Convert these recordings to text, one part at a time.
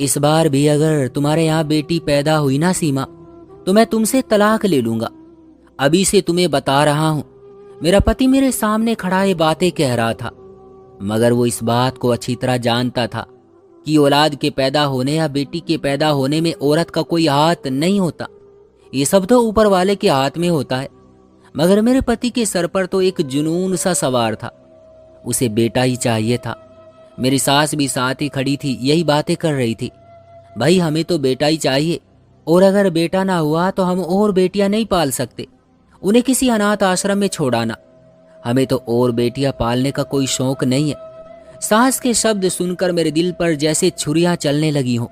इस बार भी अगर तुम्हारे यहाँ बेटी पैदा हुई ना सीमा, तो मैं तुमसे तलाक ले लूंगा। अभी से तुम्हें बता रहा हूं। मेरा पति मेरे सामने खड़ा ये बातें कह रहा था, मगर वो इस बात को अच्छी तरह जानता था कि औलाद के पैदा होने या बेटी के पैदा होने में औरत का कोई हाथ नहीं होता। ये सब तो ऊपर वाले के हाथ में होता है। मगर मेरे पति के सर पर तो एक जुनून सा सवार था। उसे बेटा ही चाहिए था। मेरी सास भी साथ ही खड़ी थी, यही बातें कर रही थी। भाई हमें तो बेटा ही चाहिए, और अगर बेटा ना हुआ तो हम और बेटियां नहीं पाल सकते। उन्हें किसी अनाथ आश्रम में छोड़ाना। हमें तो और बेटियां पालने का कोई शौक नहीं है। सास के शब्द सुनकर मेरे दिल पर जैसे छुरियां चलने लगी हों।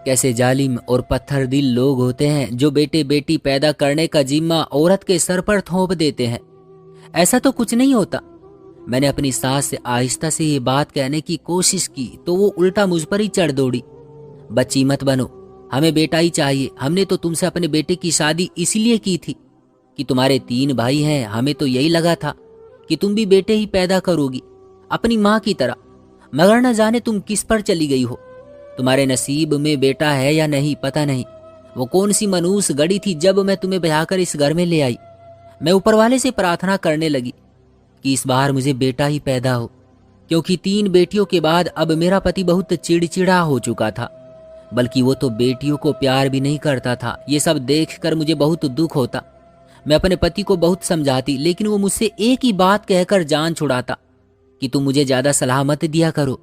कैसे जालिम और पत्थर दिल लोग होते हैं जो बेटे बेटी पैदा करने का जिम्मा औरत के सर पर थोप देते हैं। ऐसा तो कुछ नहीं होता। मैंने अपनी सास से आहिस्ता से ये बात कहने की कोशिश की तो वो उल्टा मुझ पर ही चढ़ दौड़ी। बच्ची मत बनो, हमें बेटा ही चाहिए। हमने तो तुमसे अपने बेटे की शादी इसलिए की थी कि तुम्हारे 3 भाई हैं। हमें तो यही लगा था कि तुम भी बेटे ही पैदा करोगी, अपनी माँ की तरह। मगर न जाने तुम किस पर चली गई हो। तुम्हारे नसीब में बेटा है या नहीं पता नहीं। वो कौन सी मनूस गड़ी थी जब मैं तुम्हें ब्याहकर इस घर में ले आई। मैं ऊपर वाले से प्रार्थना करने लगी कि इस बार मुझे बेटा ही पैदा हो, क्योंकि 3 बेटियों के बाद अब मेरा पति बहुत चिड़चिड़ा हो चुका था। बल्कि वो तो बेटियों को प्यार भी नहीं करता था। ये सब देखकर मुझे बहुत दुख होता। मैं अपने पति को बहुत समझाती, लेकिन वो मुझसे एक ही बात कहकर जान छुड़ाता कि तुम मुझे ज्यादा सलाह मत दिया करो।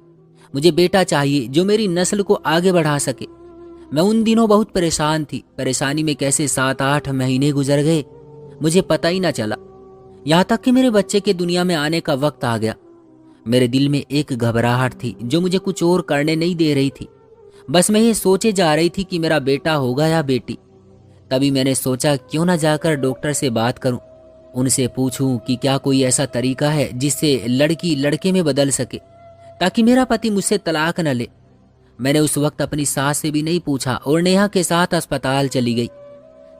मुझे बेटा चाहिए जो मेरी नस्ल को आगे बढ़ा सके। मैं उन दिनों बहुत परेशान थी। परेशानी में कैसे 7-8 महीने गुजर गए मुझे पता ही ना चला। यहाँ तक कि मेरे बच्चे के दुनिया में आने का वक्त आ गया। मेरे दिल में एक घबराहट थी जो मुझे कुछ और करने नहीं दे रही थी। बस मैं ये सोचे जा रही थी कि मेरा बेटा होगा या बेटी। तभी मैंने सोचा क्यों ना जाकर डॉक्टर से बात करूं, उनसे पूछूं कि क्या कोई ऐसा तरीका है जिससे लड़की लड़के में बदल सके, ताकि मेरा पति मुझसे तलाक न ले। मैंने उस वक्त अपनी सास से भी नहीं पूछा और नेहा के साथ अस्पताल चली गई।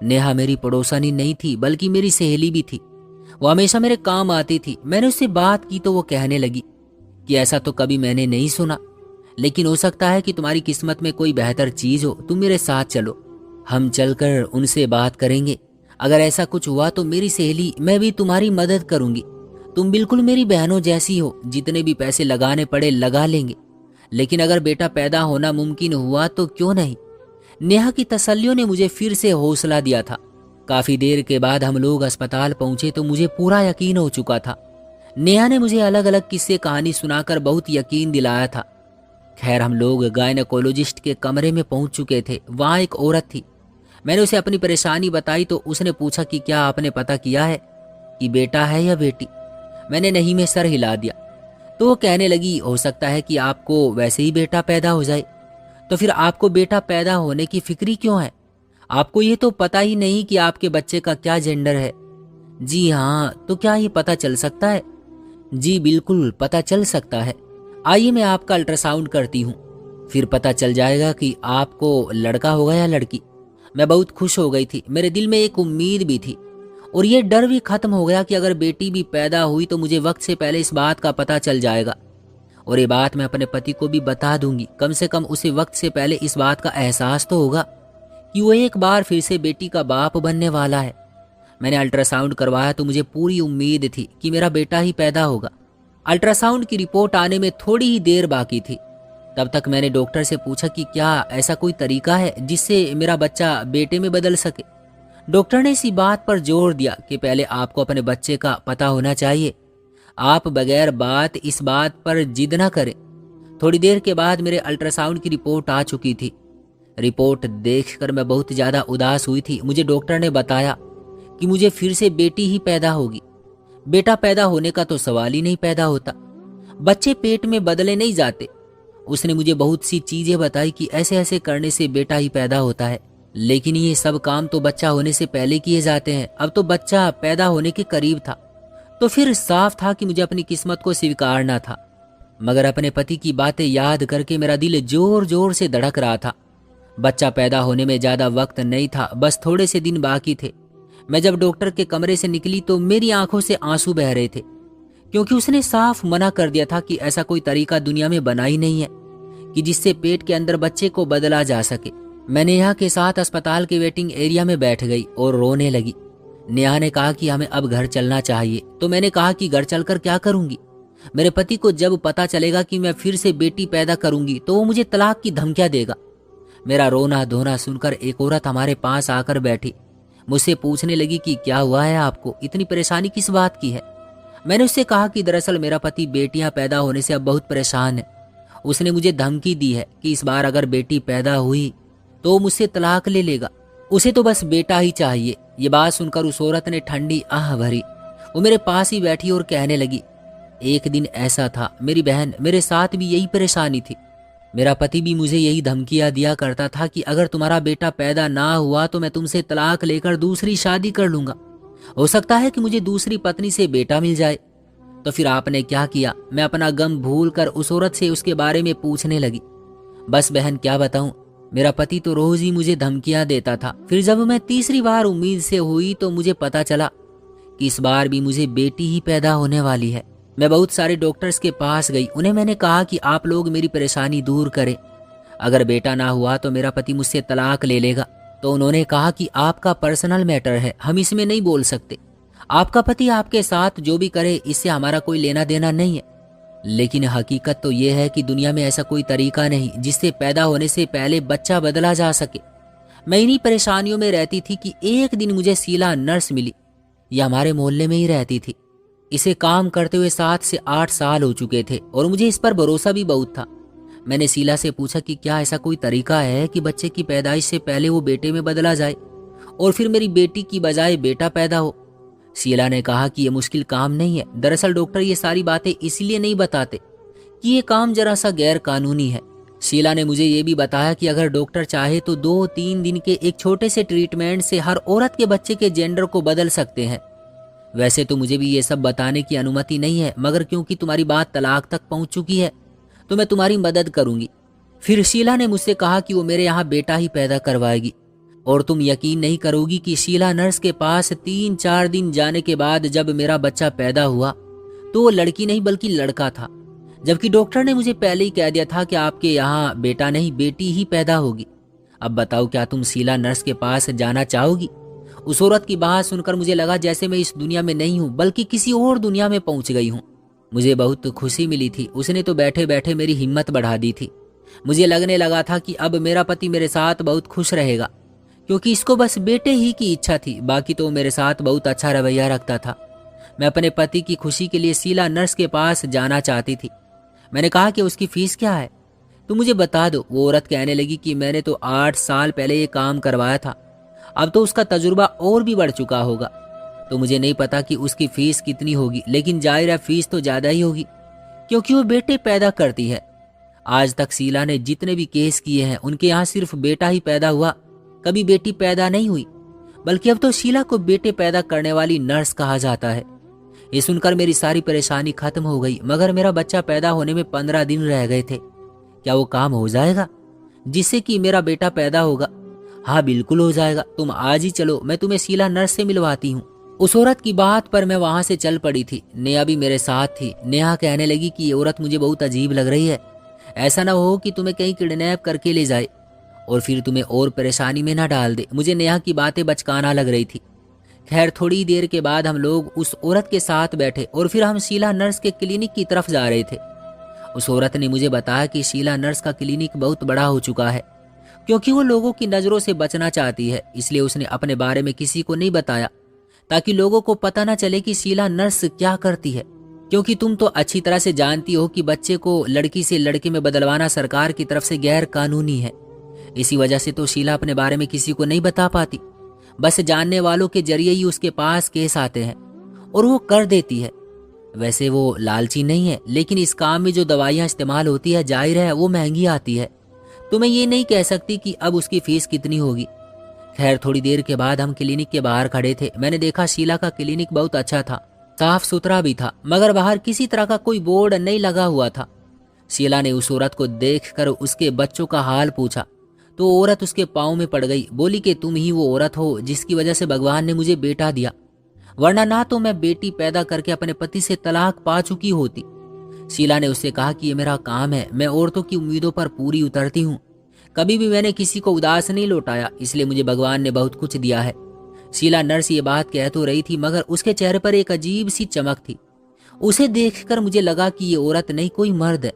नेहा मेरी पड़ोसनी नहीं थी बल्कि मेरी सहेली भी थी। वो हमेशा मेरे काम आती थी। मैंने उससे बात की तो वो कहने लगी कि ऐसा तो कभी मैंने नहीं सुना, लेकिन हो सकता है कि तुम्हारी किस्मत में कोई बेहतर चीज हो। तुम मेरे साथ चलो, हम चलकर उनसे बात करेंगे। अगर ऐसा कुछ हुआ तो मेरी सहेली मैं भी तुम्हारी मदद करूंगी। तुम बिल्कुल मेरी बहनों जैसी हो। जितने भी पैसे लगाने पड़े लगा लेंगे, लेकिन अगर बेटा पैदा होना मुमकिन हुआ तो क्यों नहीं। नेहा की तसल्लियों ने मुझे फिर से हौसला दिया था। काफी देर के बाद हम लोग अस्पताल पहुंचे तो मुझे पूरा यकीन हो चुका था। नेहा ने मुझे अलग अलग किस्से कहानी सुनाकर बहुत यकीन दिलाया था। खैर हम लोग गायनेकोलॉजिस्ट के कमरे में पहुंच चुके थे। वहां एक औरत थी। मैंने उसे अपनी परेशानी बताई तो उसने पूछा कि क्या आपने पता किया है कि बेटा है या बेटी। मैंने नहीं में सर हिला दिया। तो वो कहने लगी, हो सकता है कि आपको वैसे ही बेटा पैदा हो जाए। तो फिर आपको बेटा पैदा होने की फिक्री क्यों है? आपको ये तो पता ही नहीं कि आपके बच्चे का क्या जेंडर है। जी हाँ, तो क्या ये पता चल सकता है? जी बिल्कुल पता चल सकता है। आइए मैं आपका अल्ट्रासाउंड करती हूँ, फिर पता चल जाएगा कि आपको लड़का होगा या लड़की। मैं बहुत खुश हो गई थी। मेरे दिल में एक उम्मीद भी थी और ये डर भी खत्म हो गया कि अगर बेटी भी पैदा हुई तो मुझे वक्त से पहले इस बात का पता चल जाएगा, और ये बात मैं अपने पति को भी बता दूंगी। कम से कम उसे वक्त से पहले इस बात का एहसास तो होगा कि वो एक बार फिर से बेटी का बाप बनने वाला है। मैंने अल्ट्रासाउंड करवाया तो मुझे पूरी उम्मीद थी कि मेरा बेटा ही पैदा होगा। अल्ट्रासाउंड की रिपोर्ट आने में थोड़ी ही देर बाकी थी। तब तक मैंने डॉक्टर से पूछा कि क्या ऐसा कोई तरीका है जिससे मेरा बच्चा बेटे में बदल सके। डॉक्टर ने इसी बात पर जोर दिया कि पहले आपको अपने बच्चे का पता होना चाहिए। आप बगैर बात इस बात पर जिद ना करें। थोड़ी देर के बाद मेरे अल्ट्रासाउंड की रिपोर्ट आ चुकी थी। रिपोर्ट देखकर मैं बहुत ज्यादा उदास हुई थी। मुझे डॉक्टर ने बताया कि मुझे फिर से बेटी ही पैदा होगी। बेटा पैदा होने का तो सवाल ही नहीं पैदा होता। बच्चे पेट में बदले नहीं जाते। उसने मुझे बहुत सी चीजें बताई कि ऐसे ऐसे करने से बेटा ही पैदा होता है, लेकिन ये सब काम तो बच्चा होने से पहले किए जाते हैं। अब तो बच्चा पैदा होने के करीब था, तो फिर साफ था कि मुझे अपनी किस्मत को स्वीकारना था। मगर अपने पति की बातें याद करके मेरा दिल जोर जोर से धड़क रहा था। बच्चा पैदा होने में ज्यादा वक्त नहीं था, बस थोड़े से दिन बाकी थे। मैं जब डॉक्टर के कमरे से निकली तो मेरी आंखों से आंसू बह रहे थे, क्योंकि उसने साफ मना कर दिया था कि ऐसा कोई तरीका दुनिया में बना ही नहीं है कि जिससे पेट के अंदर बच्चे को बदला जा सके। मैं नेहा के साथ अस्पताल के वेटिंग एरिया में बैठ गई और रोने लगी। नेहा ने कहा कि हमें अब घर चलना चाहिए, तो मैंने कहा कि घर चलकर क्या करूंगी? मेरे पति को जब पता चलेगा कि मैं फिर से बेटी पैदा करूंगी तो वो मुझे तलाक की धमकियां देगा। मेरा रोना धोना सुनकर एक औरत हमारे पास आकर बैठी। मुझसे पूछने लगी कि क्या हुआ है आपको, इतनी परेशानी किस बात की है? मैंने उससे कहा कि दरअसल मेरा पति बेटियां पैदा होने से अब बहुत परेशान है। उसने मुझे धमकी दी है कि इस बार अगर बेटी पैदा हुई तो मुझसे तलाक ले लेगा। उसे तो बस बेटा ही चाहिए। ये बात सुनकर उस औरत ने ठंडी आह भरी। वो मेरे पास ही बैठी और कहने लगी, एक दिन ऐसा था, मेरी बहन, मेरे साथ भी यही परेशानी थी। मेरा पति भी मुझे यही धमकियां दिया करता था कि अगर तुम्हारा बेटा पैदा ना हुआ तो मैं तुमसे तलाक लेकर दूसरी शादी कर लूंगा। हो सकता है कि मुझे दूसरी पत्नी से बेटा मिल जाए। तो फिर आपने क्या किया? मैं अपना गम भूलकर उस औरत से उसके बारे में पूछने लगी। बस बहन, क्या बताऊं, मेरा पति तो रोज ही मुझे धमकियां देता था। फिर जब मैं तीसरी बार उम्मीद से हुई तो मुझे पता चला कि इस बार भी मुझे बेटी ही पैदा होने वाली है। मैं बहुत सारे डॉक्टर्स के पास गई। उन्हें मैंने कहा कि आप लोग मेरी परेशानी दूर करें। अगर बेटा ना हुआ तो मेरा पति मुझसे तलाक ले लेगा। तो उन्होंने कहा कि आपका पर्सनल मैटर है, हम इसमें नहीं बोल सकते। आपका पति आपके साथ जो भी करे इससे हमारा कोई लेना देना नहीं है। लेकिन हकीकत तो ये है कि दुनिया में ऐसा कोई तरीका नहीं जिससे पैदा होने से पहले बच्चा बदला जा सके। मैं इन्हीं परेशानियों में रहती थी कि एक दिन मुझे शीला नर्स मिली। यह हमारे मोहल्ले में ही रहती थी। इसे काम करते हुए 7 से 8 साल हो चुके थे और मुझे इस पर भरोसा भी बहुत था। मैंने शीला से पूछा कि क्या ऐसा कोई तरीका है कि बच्चे की पैदाइश से पहले वो बेटे में बदला जाए और फिर मेरी बेटी की बजाय बेटा पैदा हो। शीला ने कहा कि यह मुश्किल काम नहीं है। दरअसल डॉक्टर ये सारी बातें इसलिए नहीं बताते कि ये काम जरा सा गैर कानूनी है। शीला ने मुझे ये भी बताया कि अगर डॉक्टर चाहे तो 2-3 दिन के एक छोटे से ट्रीटमेंट से हर औरत के बच्चे के जेंडर को बदल सकते हैं। वैसे तो मुझे भी ये सब बताने की अनुमति नहीं है, मगर क्योंकि तुम्हारी बात तलाक तक पहुंच चुकी है तो मैं तुम्हारी मदद करूंगी। फिर शीला ने मुझसे कहा कि वो मेरे यहाँ बेटा ही पैदा करवाएगी। और तुम यकीन नहीं करोगी कि शीला नर्स के पास 3-4 दिन जाने के बाद जब मेरा बच्चा पैदा हुआ तो वो लड़की नहीं बल्कि लड़का था, जबकि डॉक्टर ने मुझे पहले ही कह दिया था कि आपके यहाँ बेटा नहीं बेटी ही पैदा होगी। अब बताओ, क्या तुम शीला नर्स के पास जाना चाहोगी? उस औरत की बात सुनकर मुझे लगा जैसे मैं इस दुनिया में नहीं हूँ बल्कि किसी और दुनिया में पहुंच गई हूँ। मुझे बहुत खुशी मिली थी। उसने तो बैठे बैठे मेरी हिम्मत बढ़ा दी थी। मुझे लगने लगा था कि अब मेरा पति मेरे साथ बहुत खुश रहेगा, क्योंकि इसको बस बेटे ही की इच्छा थी। बाकी तो मेरे साथ बहुत अच्छा रवैया रखता था। मैं अपने पति की खुशी के लिए शीला नर्स के पास जाना चाहती थी। मैंने कहा कि उसकी फीस क्या है, तो मुझे बता दो। वो औरत कहने लगी कि मैंने तो 8 साल पहले ये काम करवाया था, अब तो उसका तजुर्बा और भी बढ़ चुका होगा। तो मुझे नहीं पता कि उसकी फीस कितनी होगी, लेकिन जाहिर है फीस तो ज़्यादा ही होगी क्योंकि वो बेटे पैदा करती है। आज तक शीला ने जितने भी केस किए हैं उनके यहाँ सिर्फ बेटा ही पैदा हुआ, कभी बेटी पैदा नहीं हुई। बल्कि अब तो शीला को बेटे पैदा करने वाली नर्स कहा जाता है। ये सुनकर मेरी सारी परेशानी खत्म हो गई, मगर मेरा बच्चा पैदा होने में 15 दिन रह गए थे। क्या वो काम हो जाएगा जिससे कि मेरा बेटा पैदा होगा? हाँ बिल्कुल हो जाएगा, तुम आज ही चलो, मैं तुम्हें शीला नर्स से मिलवाती हूँ। उस औरत की बात पर मैं वहां से चल पड़ी थी। नेहा भी मेरे साथ थी। नेहा कहने लगी कि ये औरत मुझे बहुत अजीब लग रही है। ऐसा ना हो कि तुम्हें कहीं किडनैप करके ले जाए और फिर तुम्हें और परेशानी में ना डाल दे। मुझे नेहा की बातें बचकाना लग रही थी। खैर थोड़ी देर के बाद हम लोग उस औरत के साथ बैठे और फिर हम शीला नर्स के क्लिनिक की तरफ जा रहे थे। उस औरत ने मुझे बताया कि शीला नर्स का क्लिनिक बहुत बड़ा हो चुका है, क्योंकि वो लोगों की नजरों से बचना चाहती है। इसलिए उसने अपने बारे में किसी को नहीं बताया, ताकि लोगों को पता ना चले कि शीला नर्स क्या करती है। क्योंकि तुम तो अच्छी तरह से जानती हो कि बच्चे को लड़की से लड़के में बदलवाना सरकार की तरफ से गैर कानूनी है। इसी वजह से तो शीला अपने बारे में किसी को नहीं बता पाती। बस जानने वालों के जरिए ही उसके पास केस आते हैं और वो कर देती है। वैसे वो लालची नहीं है, लेकिन इस काम में जो दवाइयाँ इस्तेमाल होती है जाहिर है वो महंगी आती है। तो मैं ये नहीं कह सकती कि अब उसकी फीस कितनी होगी। खैर थोड़ी देर के बाद हम क्लिनिक के बाहर खड़े थे। मैंने देखा शीला का क्लिनिक बहुत अच्छा था, साफ सुथरा भी था, मगर बाहर किसी तरह का कोई बोर्ड नहीं लगा हुआ था। शीला ने उस औरत को देखकर उसके बच्चों का हाल पूछा तो औरत उसके पाँव में पड़ गई। बोली कि तुम ही वो औरत हो जिसकी वजह से भगवान ने मुझे बेटा दिया, वरना ना तो मैं बेटी पैदा करके अपने पति से तलाक पा चुकी होती। शीला ने उससे कहा कि ये मेरा काम है, मैं औरतों की उम्मीदों पर पूरी उतरती हूँ। कभी भी मैंने किसी को उदास नहीं लौटाया, इसलिए मुझे भगवान ने बहुत कुछ दिया है। शीला नर्स ये बात कह तो रही थी, मगर उसके चेहरे पर एक अजीब सी चमक थी। उसे देखकर मुझे लगा कि ये औरत नहीं, कोई मर्द है।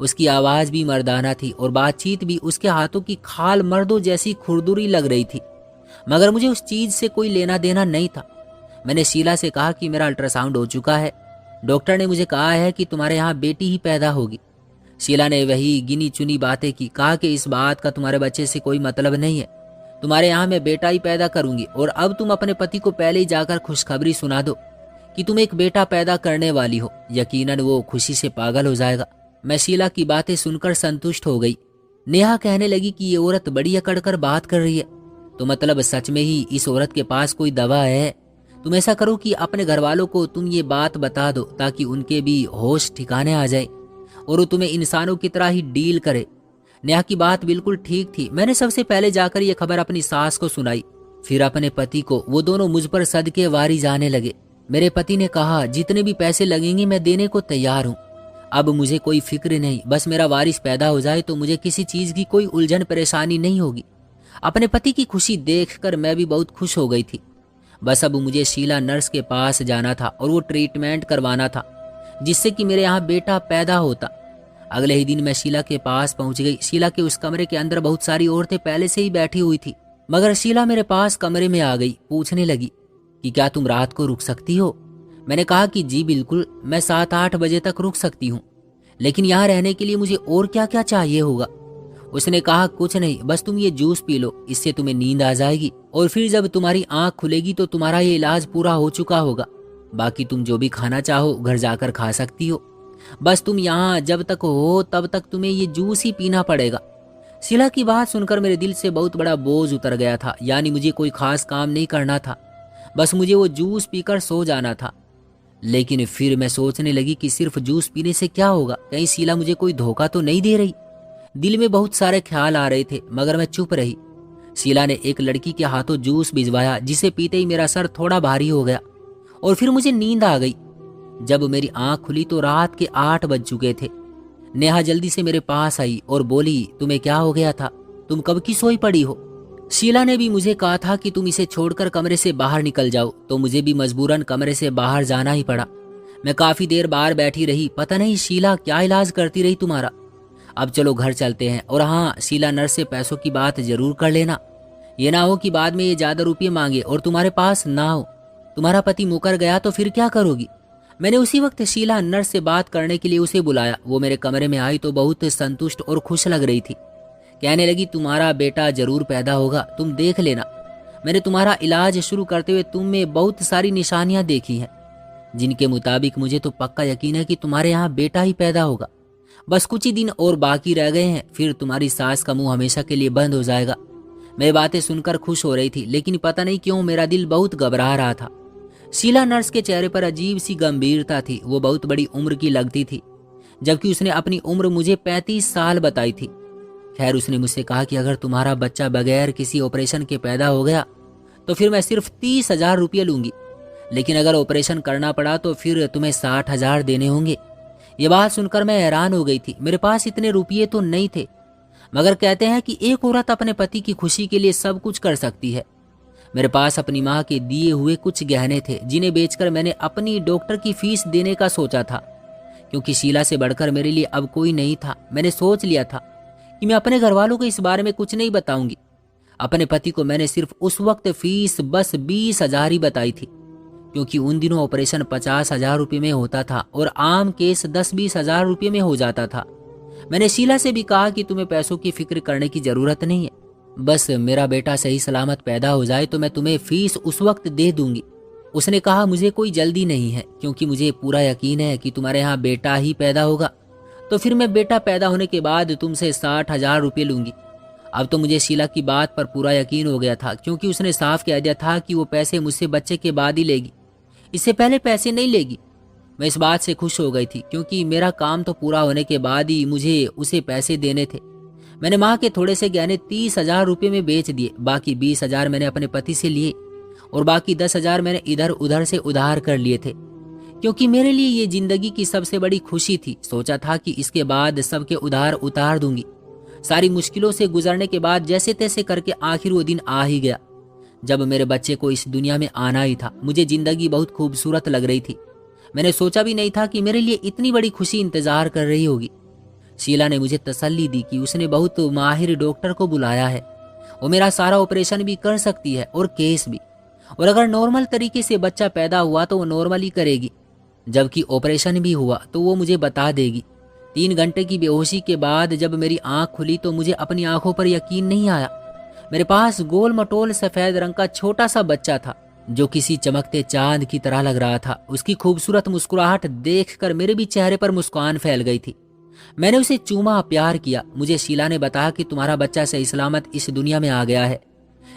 उसकी आवाज भी मर्दाना थी और बातचीत भी। उसके हाथों की खाल मर्दों जैसी खुरदुरी लग रही थी, मगर मुझे उस चीज से कोई लेना देना नहीं था। मैंने शीला से कहा कि मेरा अल्ट्रासाउंड हो चुका है, डॉक्टर ने मुझे कहा है कि तुम्हारे यहाँ बेटी ही पैदा होगी। शीला ने वही गिनी चुनी बातें की। कहा कि इस बात का तुम्हारे बच्चे से कोई मतलब नहीं है, तुम्हारे यहाँ मैं बेटा ही पैदा करूंगी। और अब तुम अपने पति को पहले ही जाकर खुशखबरी सुना दो कि तुम एक बेटा पैदा करने वाली हो, यकीनन वो खुशी से पागल हो जाएगा। मैं शीला की बातें सुनकर संतुष्ट हो गई। नेहा कहने लगी कि ये औरत बड़ी अकड़ कर बात कर रही है, तो मतलब सच में ही इस औरत के पास कोई दवा है। तुम ऐसा करो कि अपने घर वालों को तुम ये बात बता दो, ताकि उनके भी होश ठिकाने आ जाए और वो तुम्हें इंसानों की तरह ही डील करे। नेहा की बात बिल्कुल ठीक थी। मैंने सबसे पहले जाकर ये खबर अपनी सास को सुनाई, फिर अपने पति को। वो दोनों मुझ पर सदके वारी जाने लगे। मेरे पति ने कहा, जितने भी पैसे लगेंगे मैं देने को तैयार हूँ। अब मुझे कोई फिक्र नहीं, बस मेरा वारिस पैदा हो जाए तो मुझे किसी चीज की कोई उलझन परेशानी नहीं होगी। अपने पति की खुशी देखकर मैं भी बहुत खुश हो गई थी। बस अब मुझे शीला नर्स के पास जाना था और वो ट्रीटमेंट करवाना था, जिससे कि मेरे यहाँ बेटा पैदा होता। अगले ही दिन मैं शीला के पास पहुंच गई। शीला के उस कमरे के अंदर बहुत सारी औरतें पहले से ही बैठी हुई थी, मगर शीला मेरे पास कमरे में आ गई। पूछने लगी कि क्या तुम रात को रुक सकती हो। मैंने कहा कि जी बिल्कुल, मैं 7-8 बजे तक रुक सकती हूँ, लेकिन यहाँ रहने के लिए मुझे और क्या क्या चाहिए होगा। उसने कहा, कुछ नहीं, बस तुम ये जूस पी लो, इससे तुम्हें नींद आ जाएगी और फिर जब तुम्हारी आंख खुलेगी तो तुम्हारा ये इलाज पूरा हो चुका होगा। बाकी तुम जो भी खाना चाहो घर जाकर खा सकती हो, बस तुम यहाँ जब तक हो तब तक तुम्हें ये जूस ही पीना पड़ेगा। शीला की बात सुनकर मेरे दिल से बहुत बड़ा बोझ उतर गया था। यानी मुझे कोई खास काम नहीं करना था, बस मुझे वो जूस पीकर सो जाना था। लेकिन फिर मैं सोचने लगी कि सिर्फ जूस पीने से क्या होगा, कहीं शीला मुझे कोई धोखा तो नहीं दे रही। दिल में बहुत सारे ख्याल आ रहे थे, मगर मैं चुप रही। शीला ने एक लड़की के हाथों जूस भिजवाया, जिसे पीते ही मेरा सर थोड़ा भारी हो गया और फिर मुझे नींद आ गई। जब मेरी आंख खुली तो रात के 8 बज चुके थे। नेहा जल्दी से मेरे पास आई और बोली, तुम्हें क्या हो गया था, तुम कब की सोई पड़ी हो। शीला ने भी मुझे कहा था कि तुम इसे छोड़कर कमरे से बाहर निकल जाओ, तो मुझे भी मजबूरन कमरे से बाहर जाना ही पड़ा। मैं काफी देर बाहर बैठी रही। पता नहीं शीला क्या इलाज करती रही तुम्हारा। अब चलो घर चलते हैं। और हाँ, शीला नर्स से पैसों की बात जरूर कर लेना, ये ना हो कि बाद में ये ज्यादा रुपये मांगे और तुम्हारे पास ना हो। तुम्हारा पति मुकर गया तो फिर क्या करोगी। मैंने उसी वक्त शीला नर्स से बात करने के लिए उसे बुलाया। वो मेरे कमरे में आई तो बहुत संतुष्ट और खुश लग रही थी। कहने लगी, तुम्हारा बेटा जरूर पैदा होगा, तुम देख लेना। मैंने तुम्हारा इलाज शुरू करते हुए तुम में बहुत सारी निशानियां देखी हैं, जिनके मुताबिक मुझे तो पक्का यकीन है कि तुम्हारे यहाँ बेटा ही पैदा होगा। बस कुछ ही दिन और बाकी रह गए हैं, फिर तुम्हारी सास का मुंह हमेशा के लिए बंद हो जाएगा। मैं बातें सुनकर खुश हो रही थी, लेकिन पता नहीं क्यों मेरा दिल बहुत घबरा रहा था। शीला नर्स के चेहरे पर अजीब सी गंभीरता थी। वो बहुत बड़ी उम्र की लगती थी, जबकि उसने अपनी उम्र मुझे 35 साल बताई थी। खैर, उसने मुझसे कहा कि अगर तुम्हारा बच्चा बगैर किसी ऑपरेशन के पैदा हो गया तो फिर मैं सिर्फ 30,000 रुपये लूंगी, लेकिन अगर ऑपरेशन करना पड़ा तो फिर तुम्हें 60,000 देने होंगे। ये बात सुनकर मैं हैरान हो गई थी। मेरे पास इतने रुपये तो नहीं थे, मगर कहते हैं कि एक औरत अपने पति की खुशी के लिए सब कुछ कर सकती है। मेरे पास अपनी माँ के दिए हुए कुछ गहने थे, जिन्हें बेचकर मैंने अपनी डॉक्टर की फीस देने का सोचा था। क्योंकि शीला से बढ़कर मेरे लिए अब कोई नहीं था, मैंने सोच लिया था कि मैं अपने घर वालों को इस बारे में कुछ नहीं बताऊंगी। अपने पति को मैंने सिर्फ उस वक्त फीस बस 20,000 ही बताई थी, क्योंकि उन दिनों ऑपरेशन 50,000 रुपये में होता था और आम केस 10-20 हजार रुपये में हो जाता था। मैंने शीला से भी कहा कि तुम्हें पैसों की फिक्र करने की जरूरत नहीं है, बस मेरा बेटा सही सलामत पैदा हो जाए तो मैं तुम्हें फीस उस वक्त दे दूंगी। उसने कहा, मुझे कोई जल्दी नहीं है, क्योंकि मुझे पूरा यकीन है कि तुम्हारे यहाँ बेटा ही पैदा होगा, तो फिर मैं बेटा पैदा होने के बाद तुमसे 60,000 रुपये लूंगी। अब तो मुझे शीला की बात पर पूरा यकीन हो गया था, क्योंकि उसने साफ कह दिया था कि वो पैसे मुझसे बच्चे के बाद ही लेगी, इससे पहले पैसे नहीं लेगी। मैं इस बात से खुश हो गई थी, क्योंकि मेरा काम तो पूरा होने के बाद ही मुझे उसे पैसे देने थे। मैंने माँ के थोड़े से गहने 30,000 रुपये में बेच दिए। बाकी 20,000 मैंने अपने पति से लिए और बाकी 10,000 मैंने इधर उधर से उधार कर लिए थे, क्योंकि मेरे लिए ये जिंदगी की सबसे बड़ी खुशी थी। सोचा था कि इसके बाद सबके उधार उतार दूंगी। सारी मुश्किलों से गुजरने के बाद जैसे तैसे करके आखिर वो दिन आ ही गया जब मेरे बच्चे को इस दुनिया में आना ही था। मुझे जिंदगी बहुत खूबसूरत लग रही थी। मैंने सोचा भी नहीं था कि मेरे लिए इतनी बड़ी खुशी इंतजार कर रही होगी। शीला ने मुझे तसल्ली दी कि उसने बहुत माहिर डॉक्टर को बुलाया है। वो मेरा सारा ऑपरेशन भी कर सकती है और केस भी। और अगर नॉर्मल तरीके से बच्चा पैदा हुआ तो वो नॉर्मल ही करेगी, जबकि ऑपरेशन भी हुआ तो वो मुझे बता देगी। 3 घंटे की बेहोशी के बाद जब मेरी आंख खुली तो मुझे अपनी आंखों पर यकीन नहीं आया। मेरे पास गोल मटोल सफेद रंग का छोटा सा बच्चा था जो किसी चमकते चांद की तरह लग रहा था। उसकी खूबसूरत मुस्कुराहट देखकर मेरे भी चेहरे पर मुस्कान फैल गई थी। मैंने उसे चूमा, प्यार किया। मुझे शीला ने बताया कि तुम्हारा बच्चा सही सलामत इस दुनिया में आ गया है।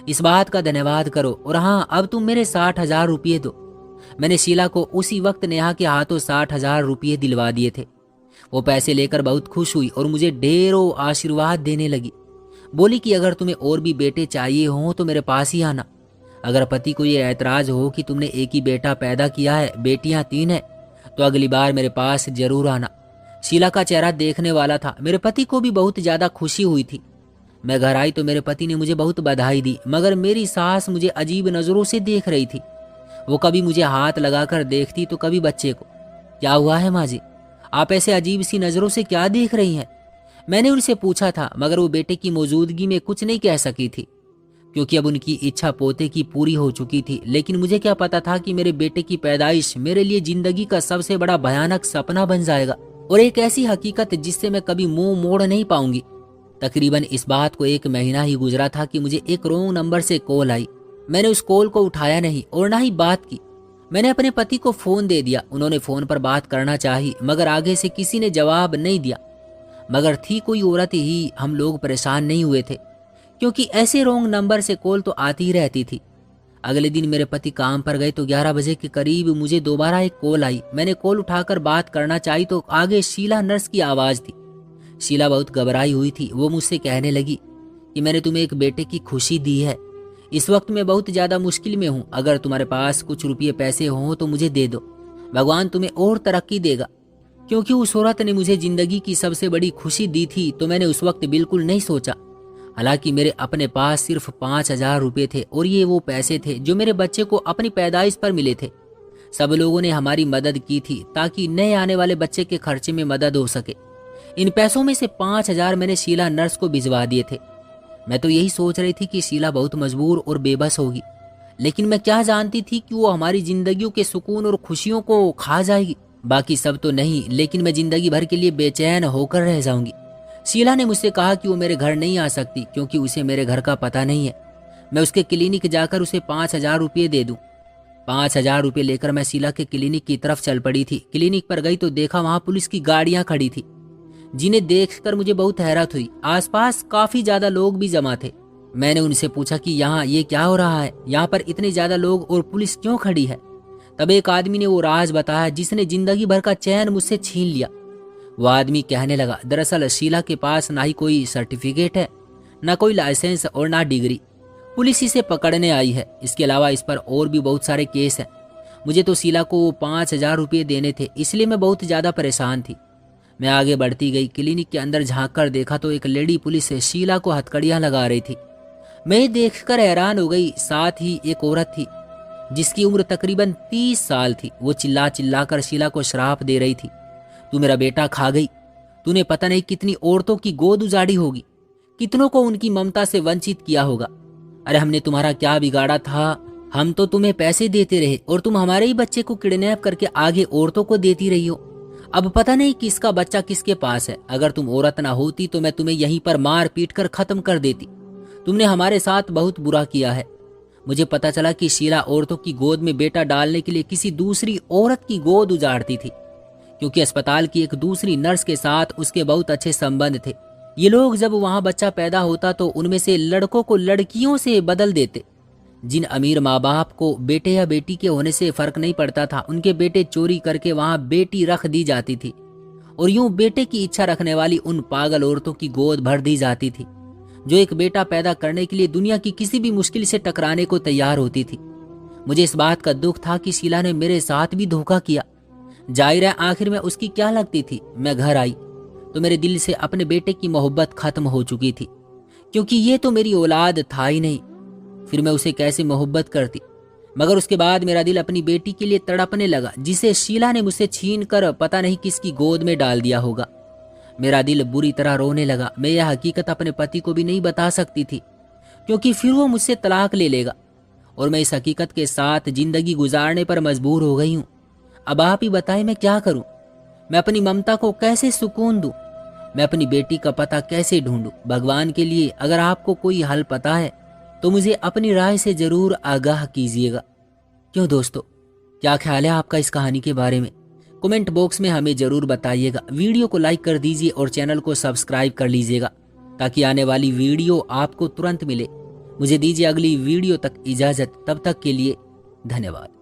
इस बात का धन्यवाद करो और हाँ, अब तुम मेरे 60,000 रुपये दो। मैंने शीला को उसी वक्त नेहा के हाथों 60,000 रुपये दिलवा दिए थे। वो पैसे लेकर बहुत खुश हुई और मुझे ढेरों आशीर्वाद देने लगी। बोली कि अगर तुम्हें और भी बेटे चाहिए हों तो मेरे पास ही आना। अगर पति को ये ऐतराज हो कि तुमने एक ही बेटा पैदा किया है, बेटियां 3 हैं, तो अगली बार मेरे पास जरूर आना। शीला का चेहरा देखने वाला था। मेरे पति को भी बहुत ज्यादा खुशी हुई थी। मैं घर आई तो मेरे पति ने मुझे बहुत बधाई दी, मगर मेरी सास मुझे अजीब नजरों से देख रही थी। वो कभी मुझे हाथ लगाकर देखती तो कभी बच्चे को। क्या हुआ है माँ जी, आप ऐसे अजीब सी नजरों से क्या देख रही हैं? मैंने उनसे पूछा था, मगर वो बेटे की मौजूदगी में कुछ नहीं कह सकी थी, क्योंकि अब उनकी इच्छा पोते की पूरी हो चुकी थी। लेकिन मुझे क्या पता था कि मेरे बेटे की पैदाइश मेरे लिए जिंदगी का सबसे बड़ा भयानक सपना बन जाएगा और एक ऐसी हकीकत जिससे मैं कभी मुंह मोड़ नहीं पाऊंगी। तकरीबन इस बात को 1 महीना ही गुजरा था कि मुझे एक रॉन्ग नंबर से कॉल आई। मैंने उस कॉल को उठाया नहीं और ना ही बात की। मैंने अपने पति को फोन दे दिया। उन्होंने फोन पर बात करना चाही, मगर आगे से किसी ने जवाब नहीं दिया। मगर थी कोई औरत ही, हम लोग परेशान नहीं हुए थे, क्योंकि ऐसे रॉन्ग नंबर से कॉल तो आती ही रहती थी। अगले दिन मेरे पति काम पर गए तो 11 बजे के करीब मुझे दोबारा एक कॉल आई। मैंने कॉल उठाकर बात करना चाही तो आगे शीला नर्स की आवाज थी। शीला बहुत घबराई हुई थी। वो मुझसे कहने लगी कि मैंने तुम्हें एक बेटे की खुशी दी है। इस वक्त मैं बहुत ज्यादा मुश्किल में हूँ। अगर तुम्हारे पास कुछ रुपये पैसे हों तो मुझे दे दो। भगवान तुम्हें और तरक्की देगा। क्योंकि उस औरत ने मुझे जिंदगी की सबसे बड़ी खुशी दी थी तो मैंने उस वक्त बिल्कुल नहीं सोचा। हालांकि मेरे अपने पास सिर्फ 5,000 रुपये थे और ये वो पैसे थे जो मेरे बच्चे को अपनी पैदाइश पर मिले थे। सब लोगों ने हमारी मदद की थी ताकि नए आने वाले बच्चे के खर्चे में मदद हो सके। इन पैसों में से 5,000 मैंने शीला नर्स को भिजवा दिए थे। मैं तो यही सोच रही थी कि शीला बहुत मजबूर और बेबस होगी, लेकिन मैं क्या जानती थी कि वो हमारी जिंदगियों के सुकून और खुशियों को खा जाएगी। बाकी सब तो नहीं, लेकिन मैं जिंदगी भर के लिए बेचैन होकर रह जाऊंगी। शीला ने मुझसे कहा कि वो मेरे घर नहीं आ सकती क्योंकि उसे मेरे घर का पता नहीं है। मैं उसके क्लिनिक जाकर उसे 5,000 रुपये दे दूं। 5,000 रुपये लेकर मैं शीला के क्लिनिक की तरफ चल पड़ी थी। क्लिनिक पर गई तो देखा वहां पुलिस की गाड़ियां खड़ी थी, जिन्हें देखकर मुझे बहुत हैरत हुई। आसपास काफी ज्यादा लोग भी जमा थे। मैंने उनसे पूछा कि यहाँ ये क्या हो रहा है, यहाँ पर इतने ज्यादा लोग और पुलिस क्यों खड़ी है? तब एक आदमी ने वो राज बताया जिसने जिंदगी भर का चैन मुझसे छीन लिया। वो आदमी कहने लगा, दरअसल शीला के पास ना ही कोई सर्टिफिकेट है, ना कोई लाइसेंस और ना डिग्री। पुलिस इसे पकड़ने आई है। इसके अलावा इस पर और भी बहुत सारे केस हैं। मुझे तो शीला को 5,000 रुपये देने थे, इसलिए मैं बहुत ज्यादा परेशान थी। मैं आगे बढ़ती गई। क्लिनिक के अंदर झांक कर देखा तो एक लेडी पुलिस से शीला को हथकड़ियां लगा रही थी। मैं ये देखकर हैरान हो गई। साथ ही एक औरत थी जिसकी उम्र तकरीबन 30 साल थी। वो चिल्ला चिल्ला कर शीला को श्राप दे रही थी, तू मेरा बेटा खा गई। तूने पता नहीं कितनी औरतों की गोद उजाड़ी होगी, कितनों को उनकी ममता से वंचित किया होगा। अरे हमने तुम्हारा क्या बिगाड़ा था? हम तो तुम्हें पैसे देते रहे और तुम हमारे ही बच्चे को किडनैप करके आगे औरतों को देती रही हो। अब पता नहीं किसका बच्चा किसके पास है। अगर तुम औरत ना होती तो मैं तुम्हें यहीं पर मार पीट कर खत्म कर देती। तुमने हमारे साथ बहुत बुरा किया है। मुझे पता चला कि शीला औरतों की गोद में बेटा डालने के लिए किसी दूसरी औरत की गोद उजाड़ती थी, क्योंकि अस्पताल की एक दूसरी नर्स के साथ उसके बहुत अच्छे संबंध थे। ये लोग जब वहां बच्चा पैदा होता तो उनमें से लड़कों को लड़कियों से बदल देते। जिन अमीर माँ बाप को बेटे या बेटी के होने से फर्क नहीं पड़ता था, उनके बेटे चोरी करके वहां बेटी रख दी जाती थी और यूं बेटे की इच्छा रखने वाली उन पागल औरतों की गोद भर दी जाती थी जो एक बेटा पैदा करने के लिए दुनिया की किसी भी मुश्किल से टकराने को तैयार होती थी। मुझे इस बात का दुख था कि शीला ने मेरे साथ भी धोखा किया। जाहिर है आखिर में उसकी क्या लगती थी। मैं घर आई तो मेरे दिल से अपने बेटे की मोहब्बत खत्म हो चुकी थी, क्योंकि ये तो मेरी औलाद था ही नहीं। फिर मैं उसे कैसे मोहब्बत करती। मगर उसके बाद मेरा दिल अपनी बेटी के लिए तड़पने लगा, जिसे शीला ने मुझसे छीन कर पता नहीं किसकी गोद में डाल दिया होगा। मेरा दिल बुरी तरह रोने लगा। मैं यह हकीकत अपने पति को भी नहीं बता सकती थी, क्योंकि फिर वो मुझसे तलाक ले लेगा और मैं इस हकीकत के साथ जिंदगी गुजारने पर मजबूर हो गई हूँ। अब आप ही बताएं मैं क्या करूं? मैं अपनी ममता को कैसे सुकून दूं? मैं अपनी बेटी का पता कैसे ढूंढूं? भगवान के लिए अगर आपको कोई हल पता है तो मुझे अपनी राय से जरूर आगाह कीजिएगा। क्यों दोस्तों, क्या ख्याल है आपका इस कहानी के बारे में? कमेंट बॉक्स में हमें जरूर बताइएगा। वीडियो को लाइक कर दीजिए और चैनल को सब्सक्राइब कर लीजिएगा ताकि आने वाली वीडियो आपको तुरंत मिले। मुझे दीजिए अगली वीडियो तक इजाजत। तब तक के लिए धन्यवाद।